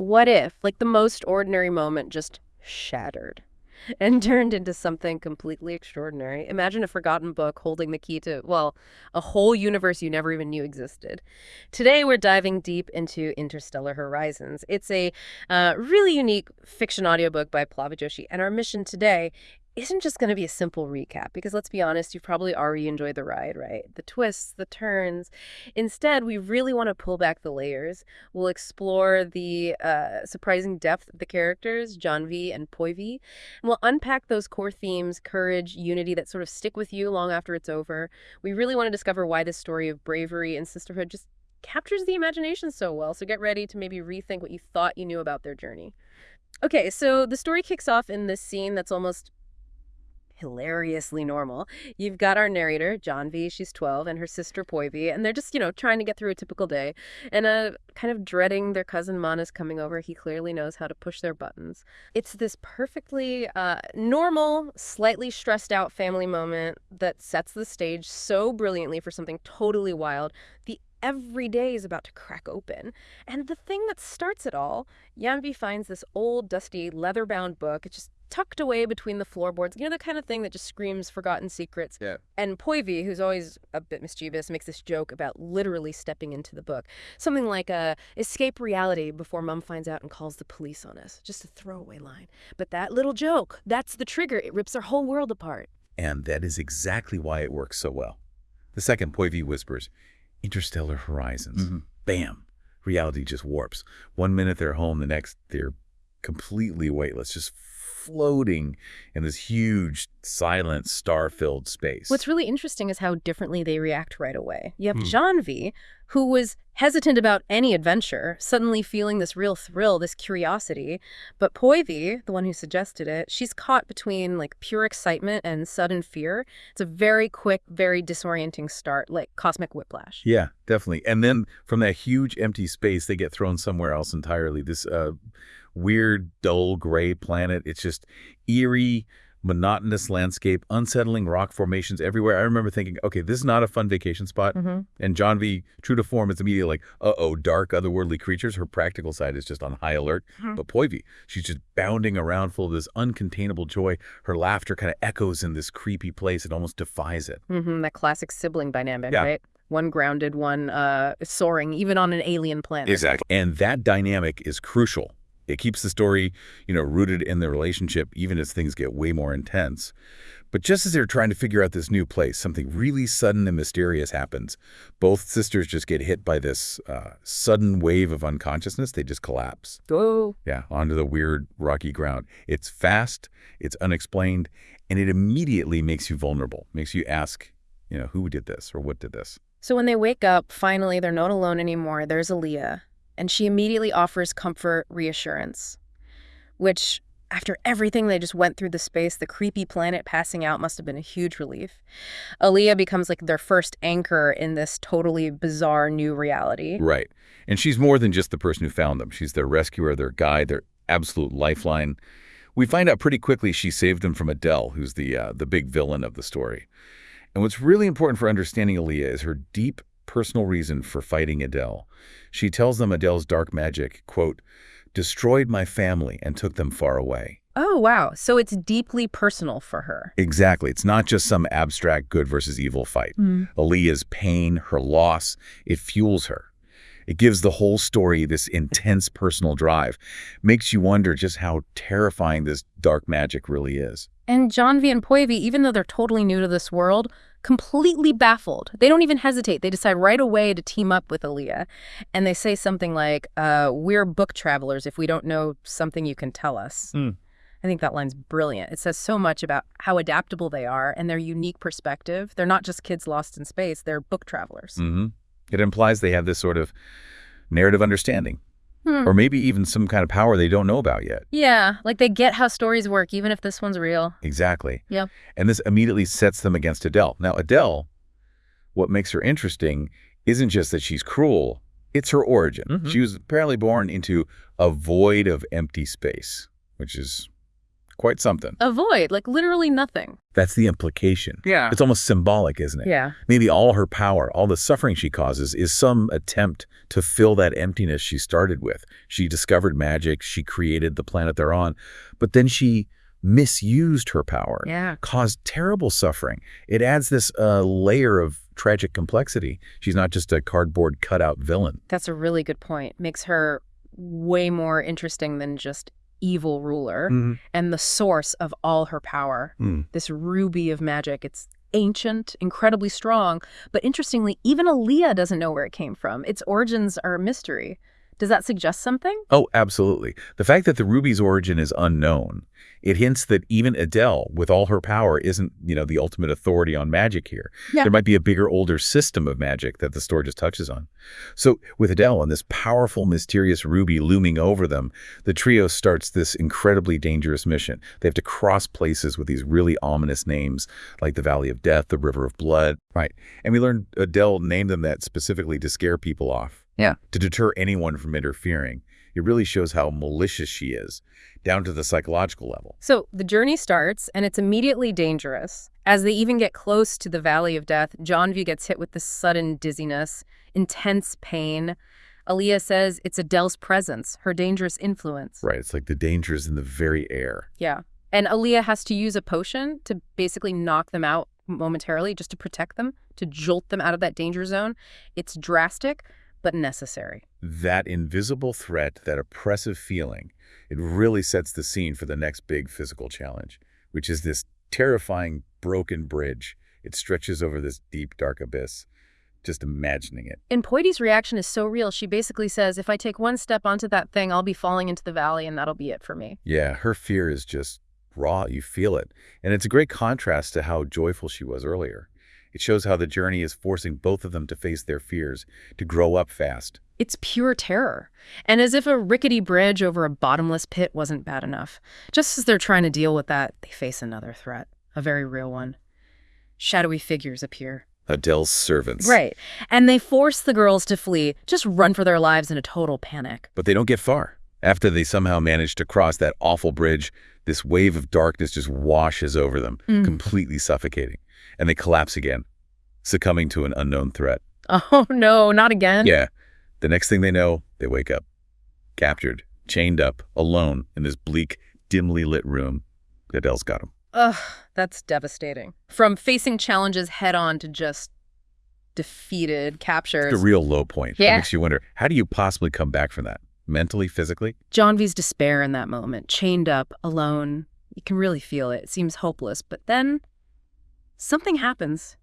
What if, like, the most ordinary moment just shattered and turned into something completely extraordinary? Imagine a forgotten book holding the key to, well, a whole universe you never even knew existed. Today, we're diving deep into Interstellar Horizons. It's a really unique fiction audiobook by Pallavi Joshi, and our mission today isn't just going to be a simple recap, because let's be honest, you've probably already enjoyed the ride, right? The twists, the turns. Instead, we really want to pull back the layers. We'll explore the surprising depth of the characters, Janvi and Poivi, and we'll unpack those core themes, courage, unity, that sort of stick with you long after it's over. We really want to discover why this story of bravery and sisterhood just captures the imagination so well, so get ready to maybe rethink what you thought you knew about their journey. Okay, so the story kicks off in this scene that's almost hilariously normal. You've got our narrator, Janvi, she's 12, and her sister, Poivi, and they're just, trying to get through a typical day and kind of dreading their cousin Mana's coming over. He clearly knows how to push their buttons. It's this perfectly normal, slightly stressed out family moment that sets the stage so brilliantly for something totally wild. The every day is about to crack open. And the thing that starts it all, Janvi finds this old, dusty, leather-bound book. It's just tucked away between the floorboards. The kind of thing that just screams forgotten secrets. Yeah. And Poivi, who's always a bit mischievous, makes this joke about literally stepping into the book. Something like, escape reality before Mom finds out and calls the police on us. Just a throwaway line. But that little joke, that's the trigger. It rips our whole world apart. And that is exactly why it works so well. The second, Poivi whispers, "Interstellar Horizons." Mm-hmm. Bam. Reality just warps. One minute they're home, the next they're completely weightless, just floating in this huge, silent, star-filled space. What's really interesting is how differently they react right away. You have Janvi, who was hesitant about any adventure, suddenly feeling this real thrill, this curiosity. But Poivi, the one who suggested it, she's caught between like pure excitement and sudden fear. It's a very quick, very disorienting start, like cosmic whiplash. Yeah, definitely. And then from that huge empty space, they get thrown somewhere else entirely. This weird, dull, gray planet. It's just eerie, monotonous landscape, unsettling rock formations everywhere. I remember thinking, okay, this is not a fun vacation spot. And Janvi, true to form, is immediately like, uh-oh, dark, otherworldly creatures. Her practical side is just on high alert. But Poivi, she's just bounding around full of this uncontainable joy. Her laughter kind of echoes in this creepy place. It almost defies it. That classic sibling dynamic, Yeah. right? One grounded, one soaring, even on an alien planet. Exactly. And that dynamic is crucial. It keeps the story, rooted in the relationship, even as things get way more intense. But just as they're trying to figure out this new place, something really sudden and mysterious happens. Both sisters just get hit by this sudden wave of unconsciousness. They just collapse. Oh. Yeah, onto the weird, rocky ground. It's fast, it's unexplained, and it immediately makes you vulnerable. Makes you ask, who did this or what did this? So when they wake up, finally, they're not alone anymore. There's Aaliyah. And she immediately offers comfort, reassurance, which, after everything they just went through the space, the creepy planet passing out must have been a huge relief. Aaliyah becomes like their first anchor in this totally bizarre new reality. Right. And she's more than just the person who found them. She's their rescuer, their guide, their absolute lifeline. We find out pretty quickly she saved them from Adele, who's the big villain of the story. And what's really important for understanding Aaliyah is her deep personal reason for fighting Adele. She tells them Adele's dark magic, quote, "destroyed my family and took them far away." Oh, wow. So it's deeply personal for her. Exactly. It's not just some abstract good versus evil fight. Aaliyah's pain, her loss, it fuels her. It gives the whole story this intense personal drive. Makes you wonder just how terrifying this dark magic really is. And Janvi and Poivi, even though they're totally new to this world, completely baffled. They don't even hesitate. They decide right away to team up with Aaliyah. And they say something like, we're book travelers. If we don't know something, you can tell us. I think that line's brilliant. It says so much about how adaptable they are and their unique perspective. They're not just kids lost in space. They're book travelers. It implies they have this sort of narrative understanding. Or maybe even some kind of power they don't know about yet. Yeah, like they get how stories work, even if this one's real. Exactly. Yeah. And this immediately sets them against Adele. Now, Adele, what makes her interesting isn't just that she's cruel, it's her origin. She was apparently born into a void of empty space, which is quite something. A void, like literally nothing. That's the implication. Yeah. It's almost symbolic, isn't it? Yeah. Maybe all her power, all the suffering she causes is some attempt to fill that emptiness she started with. She discovered magic, she created the planet they're on, but then she misused her power, caused terrible suffering. It adds this layer of tragic complexity. She's not just a cardboard cutout villain. That's a really good point. Makes her way more interesting than just evil ruler and the source of all her power. This ruby of magic. It's ancient, incredibly strong, but interestingly, even Aaliyah doesn't know where it came from. Its origins are a mystery. Does that suggest something? Oh, absolutely. The fact that the ruby's origin is unknown, it hints that even Adele, with all her power, isn't, the ultimate authority on magic here. Yeah. There might be a bigger, older system of magic that the story just touches on. So with Adele and this powerful, mysterious ruby looming over them, the trio starts this incredibly dangerous mission. They have to cross places with these really ominous names, like the Valley of Death, the River of Blood. Right. And we learned Adele named them that specifically to scare people off. Yeah. To deter anyone from interfering. It really shows how malicious she is, down to the psychological level. So the journey starts, and it's immediately dangerous. As they even get close to the Valley of Death, Janvi gets hit with this sudden dizziness, intense pain. Aaliyah says it's Adele's presence, her dangerous influence. Right, it's like the danger is in the very air. Yeah. And Aaliyah has to use a potion to basically knock them out momentarily, just to protect them, to jolt them out of that danger zone. It's drastic, but necessary. That invisible threat, that oppressive feeling, it really sets the scene for the next big physical challenge, which is this terrifying broken bridge. It stretches over this deep, dark abyss. Just imagining it. And Poiti's reaction is so real. She basically says, if I take one step onto that thing, I'll be falling into the valley, and that'll be it for me. Yeah, her fear is just raw. You feel it. And it's a great contrast to how joyful she was earlier. It shows how the journey is forcing both of them to face their fears, to grow up fast. It's pure terror. And as if a rickety bridge over a bottomless pit wasn't bad enough. Just as they're trying to deal with that, they face another threat, a very real one. Shadowy figures appear. Adele's servants. Right. And they force the girls to flee, just run for their lives in a total panic. But they don't get far. After they somehow manage to cross that awful bridge, this wave of darkness just washes over them, completely suffocating. And they collapse again, succumbing to an unknown threat. Oh, no, not again. Yeah. The next thing they know, they wake up, captured, chained up, alone in this bleak, dimly lit room. Adele's got them. Ugh, that's devastating. From facing challenges head on to just defeated, captured. It's a real low point. Yeah. It makes you wonder, how do you possibly come back from that? Mentally, physically? Janvi's despair in that moment, chained up, alone. You can really feel it. It seems hopeless. But then something happens.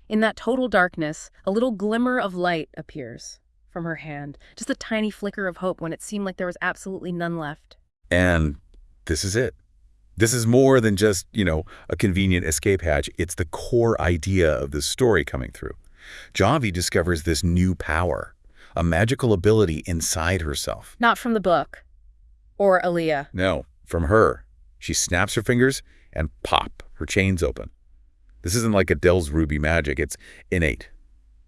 In that total darkness, a little glimmer of light appears from her hand. Just a tiny flicker of hope when it seemed like there was absolutely none left. And this is it. This is more than just, a convenient escape hatch. It's the core idea of the story coming through. Janvi discovers this new power, a magical ability inside herself. Not from the book. Or Aaliyah. No, from her. She snaps her fingers and pop, her chains open. This isn't like Adele's ruby magic. It's innate,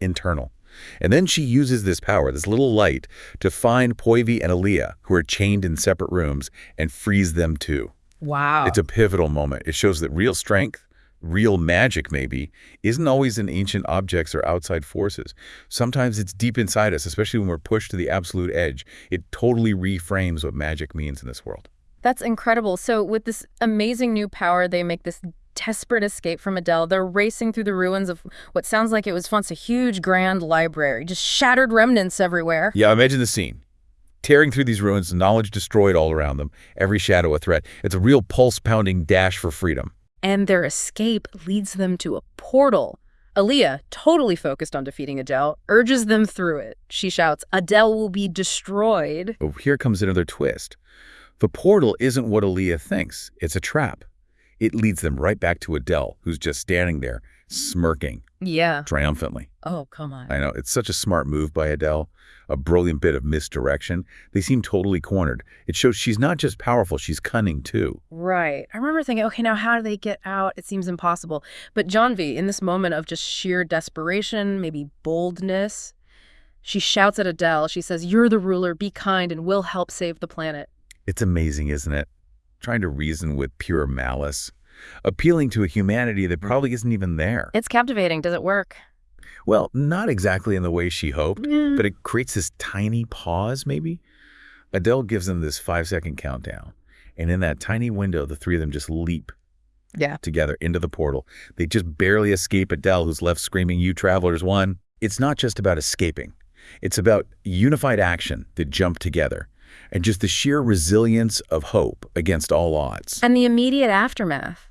internal. And then she uses this power, this little light, to find Poivi and Aaliyah, who are chained in separate rooms, and frees them too. Wow. It's a pivotal moment. It shows that real strength, real magic maybe, isn't always in ancient objects or outside forces. Sometimes it's deep inside us, especially when we're pushed to the absolute edge. It totally reframes what magic means in this world. That's incredible. So with this amazing new power, they make this desperate escape from Adele. They're racing through the ruins of what sounds like it was once a huge grand library, just shattered remnants everywhere. Yeah, imagine the scene. Tearing through these ruins, knowledge destroyed all around them, every shadow a threat. It's a real pulse-pounding dash for freedom. And their escape leads them to a portal. Aaliyah, totally focused on defeating Adele, urges them through it. She shouts, Adele will be destroyed. But here comes another twist. The portal isn't what Aaliyah thinks. It's a trap. It leads them right back to Adele, who's just standing there, smirking. Yeah. Triumphantly. Oh, come on. I know. It's such a smart move by Adele, a brilliant bit of misdirection. They seem totally cornered. It shows she's not just powerful, she's cunning too. Right. I remember thinking, okay, now how do they get out? It seems impossible. But Janvi, in this moment of just sheer desperation, maybe boldness, she shouts at Adele. She says, you're the ruler, be kind, and we'll help save the planet. It's amazing, isn't it? trying to reason with pure malice, appealing to a humanity that probably isn't even there. It's captivating. Does it work? Well, not exactly in the way she hoped, Yeah. but it creates this tiny pause, maybe. Adele gives them this 5-second countdown, and in that tiny window, the three of them just leap Yeah. together into the portal. They just barely escape Adele, who's left screaming, "You travelers won." It's not just about escaping. It's about unified action that jump together, and just the sheer resilience of hope against all odds. And the immediate aftermath.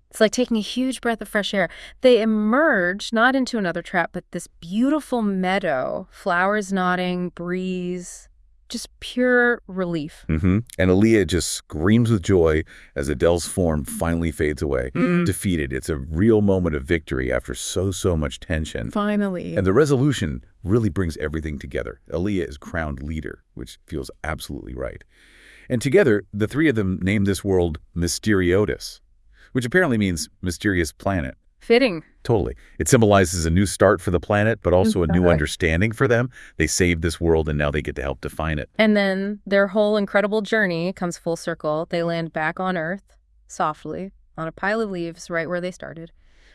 It's like taking a huge breath of fresh air. They emerge not into another trap, but this beautiful meadow, flowers nodding, breeze, just pure relief. And Aaliyah just screams with joy as Adele's form finally fades away. Defeated. It's a real moment of victory after so much tension. Finally. And the resolution really brings everything together. Aaliyah is crowned leader, which feels absolutely right. And together, the three of them name this world Mysteriotis, which apparently means mysterious planet. Fitting. Totally. It symbolizes a new start for the planet, but also a new understanding for them. They saved this world, and now they get to help define it. And then their whole incredible journey comes full circle. They land back on Earth, softly, on a pile of leaves right where they started.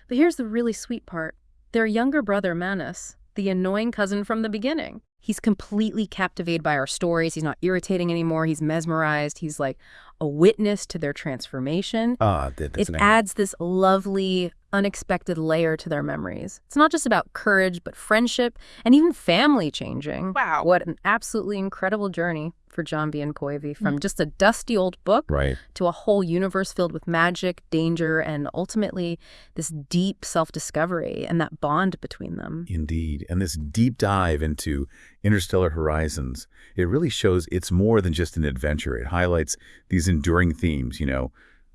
But here's the really sweet part. Their younger brother, Manus, the annoying cousin from the beginning, he's completely captivated by our stories. He's not irritating anymore. He's mesmerized. He's like a witness to their transformation. That's It adds this lovely, unexpected layer to their memories. It's not just about courage, but friendship and even family changing. Wow. What an absolutely incredible journey for John B. and Koivu, from just a dusty old book Right. to a whole universe filled with magic, danger, and ultimately this deep self-discovery and that bond between them. Indeed. And this deep dive into interstellar horizons, it really shows it's more than just an adventure. It highlights these enduring themes,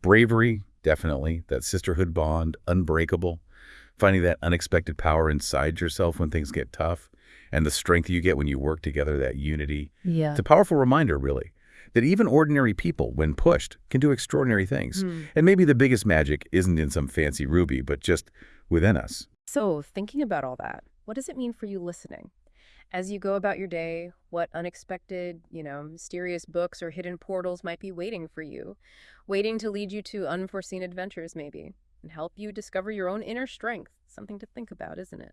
bravery, definitely, that sisterhood bond, unbreakable, finding that unexpected power inside yourself when things get tough, and the strength you get when you work together, that unity. Yeah. It's a powerful reminder, really, that even ordinary people, when pushed, can do extraordinary things. And maybe the biggest magic isn't in some fancy ruby, but just within us. So, thinking about all that, what does it mean for you listening? As you go about your day, what unexpected, mysterious books or hidden portals might be waiting for you, waiting to lead you to unforeseen adventures maybe, and help you discover your own inner strength? Something to think about, isn't it?